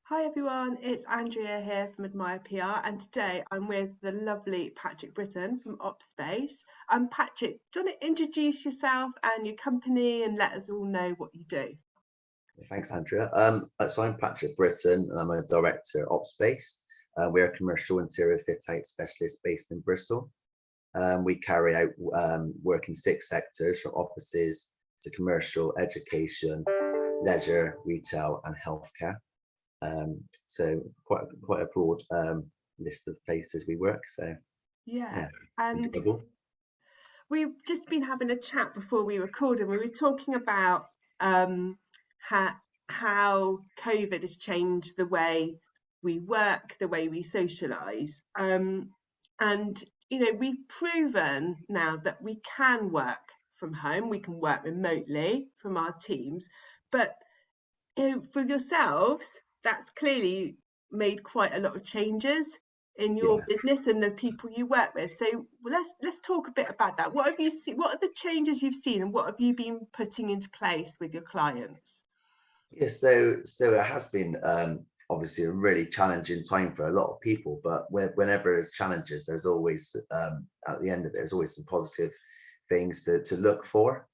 Hi everyone, it's Andrea here from Admire PR, and today I'm with the lovely Patrick Britton from Opspace. Patrick, do you want to introduce yourself and your company and let us all know what you do? Thanks, Andrea. So I'm Patrick Britton, and I'm a director at Opspace. We're a commercial interior fit-out specialist based in Bristol. We carry out work in 6 sectors, from offices to commercial, education, leisure, retail, and healthcare. So quite a broad list of places we work. So Yeah, yeah, and enjoyable. we've just been having a chat before we recorded. We were talking about um, how, how COVID has changed the way we work, the way we socialise. And, we've proven now that we can work from home, we can work remotely from our teams. But for yourselves, that's clearly made quite a lot of changes in your Yeah. business and the people you work with. So let's talk a bit about that. What have you seen? What are the changes you've seen, and what have you been putting into place with your clients? Yeah, so it has been obviously a really challenging time for a lot of people, but whenever there's challenges, there's always at the end of it, there's always some positive things to look for.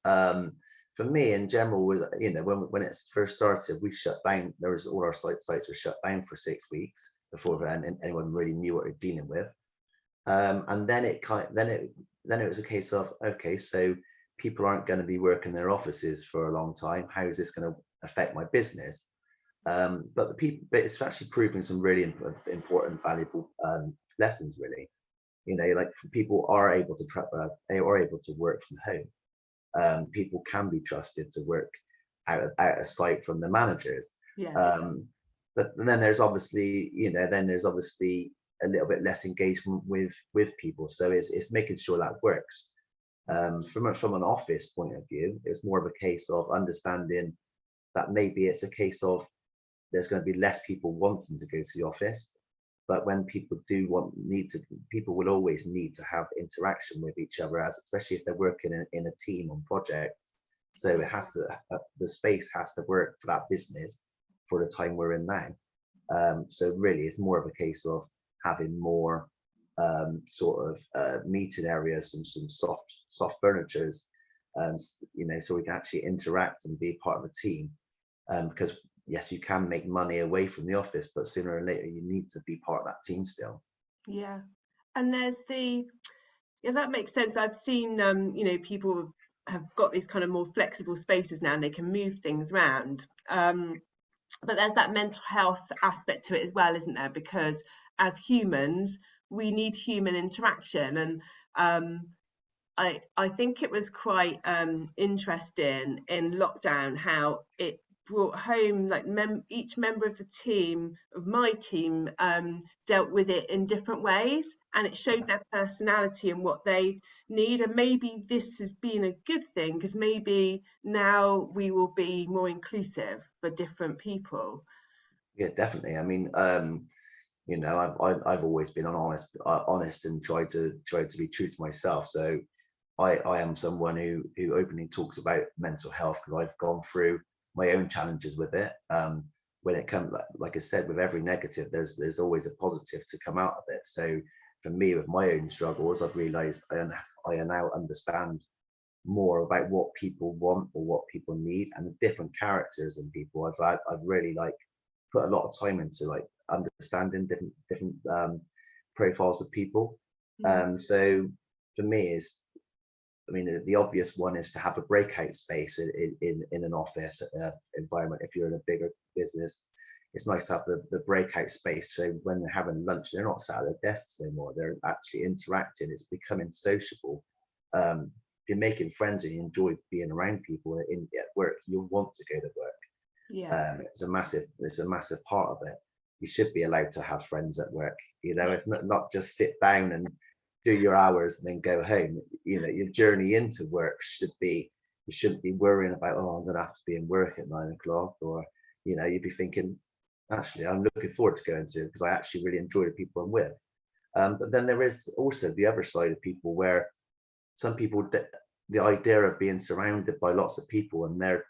For me, in general, when it first started, we shut down. There was all our sites were shut down for 6 weeks before anyone really knew what they're dealing with. And then it was a case of, okay, so people aren't going to be working in their offices for a long time. How is this going to affect my business? But it's actually proving some really important, valuable lessons. Really, like people are able to they are able to work from home. People can be trusted to work out of sight from the managers. Yeah, Um, but then there's obviously a little bit less engagement with people. So it's making sure that works. From an office point of view, it's more of a case of understanding that maybe it's a case of there's going to be less people wanting to go to the office, but when people do people will always need to have interaction with each other, as especially if they're working in a team on projects. So yeah, it has to the space has to work for that business for the time we're in now. So really, it's more of a case of having more sort of meeting areas and some soft furnitures, so we can actually interact and be part of a team. Because yes, you can make money away from the office, but sooner or later you need to be part of that team still. yeah. And yeah, that makes sense. I've seen, people have got these kind of more flexible spaces now, and they can move things around. But there's that mental health aspect to it as well, isn't there? Because as humans, we need human interaction, and I think it was quite interesting in lockdown how it brought home, like, each member of the team, of my team, dealt with it in different ways, and it showed their personality and what they need. And maybe this has been a good thing, because maybe now we will be more inclusive for different people. Yeah, definitely. I mean, I've always been honest and tried to be true to myself. So I am someone who openly talks about mental health, because I've gone through my own challenges with it. When it comes, like I said, with every negative, there's always a positive to come out of it. So for me, with my own struggles, I've realised I now understand more about what people want or what people need, and the different characters in people. I've really like put a lot of time into like understanding different profiles of people. Mm. So for me, is I mean, the obvious one is to have a breakout space in an office environment. If you're in a bigger business, it's nice to have the breakout space. So when they're having lunch, they're not sat at their desks anymore. They're actually interacting. It's becoming sociable. If you're making friends and you enjoy being around people at work, you'll want to go to work. Yeah, It's a massive part of it. You should be allowed to have friends at work. It's not just sit down and do your hours and then go home. Your journey into work you shouldn't be worrying about, oh, I'm going to have to be in work at 9 o'clock, or you'd be thinking, actually, I'm looking forward to going to, because I actually really enjoy the people I'm with. But then there is also the other side of people, where some people, the idea of being surrounded by lots of people and their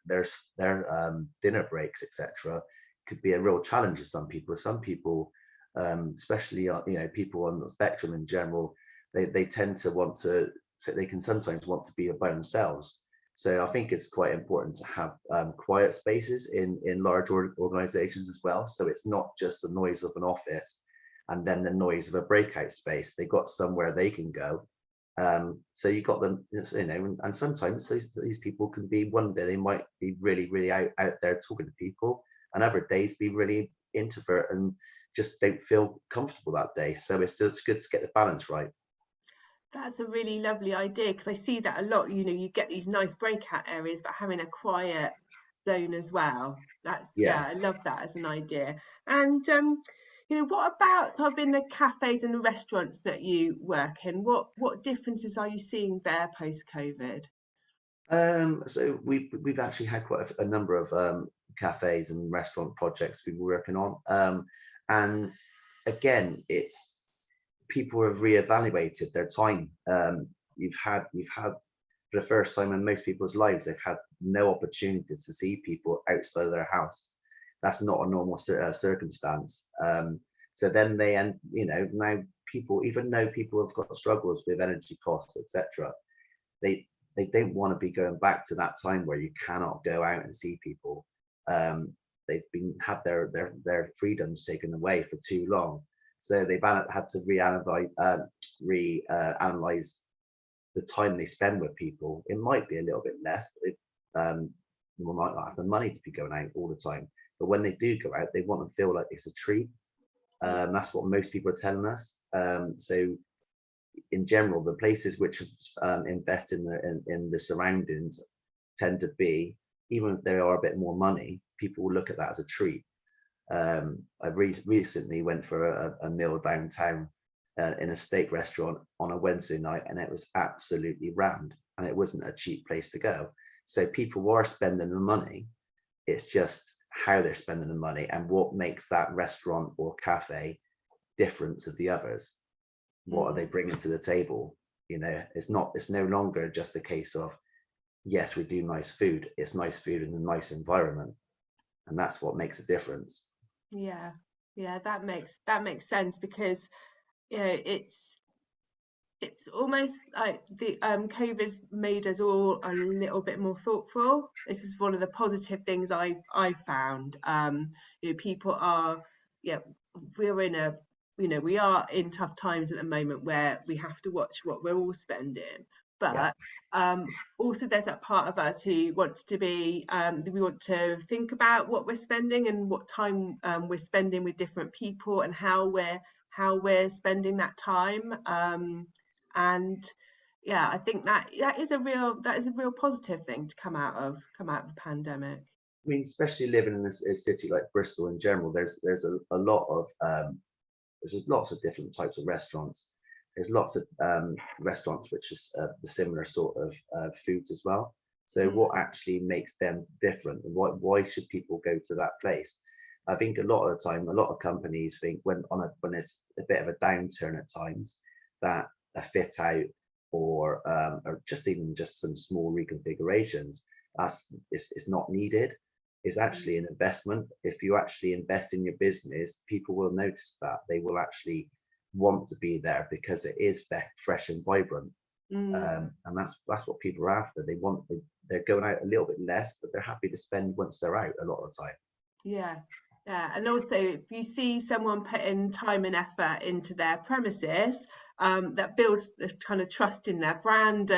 dinner breaks, etc., could be a real challenge to some people. Some people, especially people on the spectrum in general, they tend to want to. So they can sometimes want to be by themselves. So I think it's quite important to have quiet spaces in large organizations as well. So it's not just the noise of an office and then the noise of a breakout space. They got somewhere they can go. So you got them, and sometimes these people can be, one day they might be really, really out there talking to people, and other days be really introvert and just don't feel comfortable that day. So it's just good to get the balance right. That's a really lovely idea, because I see that a lot. You get these nice breakout areas, but having a quiet zone as well. Yeah. I love that as an idea. And what about sort of in the cafes and the restaurants that you work in? What differences are you seeing there post COVID? So we've actually had quite a number of cafes and restaurant projects we were working on, and again, it's people have reevaluated their time. We've had for the first time in most people's lives, they've had no opportunities to see people outside of their house. That's not a normal circumstance. So then they, and now people, even though people have got struggles with energy costs, etc., they they don't want to be going back to that time where you cannot go out and see people. They've been had their freedoms taken away for too long, so they've had to reanalyze the time they spend with people. It might be a little bit less, but they might not have the money to be going out all the time. But when they do go out, they want to feel like it's a treat. Yeah. That's what most people are telling us. So in general, the places which invest in the surroundings tend to be, even if they are a bit more money, people will look at that as a treat. I recently went for a meal downtown in a steak restaurant on a Wednesday night, and it was absolutely rammed, and it wasn't a cheap place to go. So people are spending the money. It's just how they're spending the money and what makes that restaurant or cafe different to the others. What are they Mm. bringing to the table? It's no longer just a case of, yes, we do nice food. It's nice food in a nice environment, and that's what makes a difference. Yeah, yeah, that makes sense, because it's almost like the COVID's made us all a little bit more thoughtful. This is one of the positive things I've found. People are, yeah, we're in a, we are in tough times at the moment where we have to watch what we're all spending. Yeah, But also there's that part of us who wants to be, we want to think about what we're spending and what time we're spending with different people, and how we're spending that time. And yeah, I think that is a real positive thing to come out of the pandemic. I mean, especially living in a city like Bristol in general, there's a lot of there's lots of different types of restaurants. There's lots of restaurants which is the similar sort of foods as well. So Mm, what actually makes them different, and why should people go to that place? I think a lot of the time, a lot of companies think when it's a bit of a downturn at times, that a fit out or just some small reconfigurations, it's not needed. It's actually an investment. If you actually invest in your business, people will notice that. They will actually want to be there because it is fresh and vibrant. mm. And that's what people are after. They're going out a little bit less, but they're happy to spend once they're out a lot of the time. Yeah, yeah. And also, if you see someone putting time and effort into their premises, that builds the kind of trust in their brand,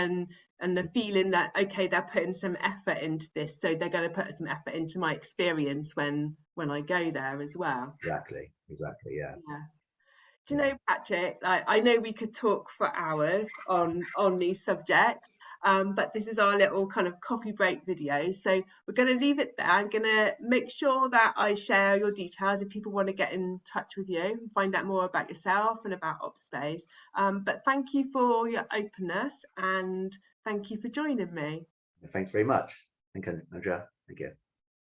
and the feeling that, okay, they're putting some effort into this, so they're going to put some effort into my experience when I go there as well. Exactly, yeah. Yeah. Do you Yeah. know, Patrick, like, I know we could talk for hours on these subjects, but this is our little kind of coffee break video. So we're going to leave it there. I'm going to make sure that I share your details if people want to get in touch with you and find out more about yourself and about OpSpace. But thank you for your openness, and thank you for joining me. Thanks very much. Thank you, Andrea. Thank you.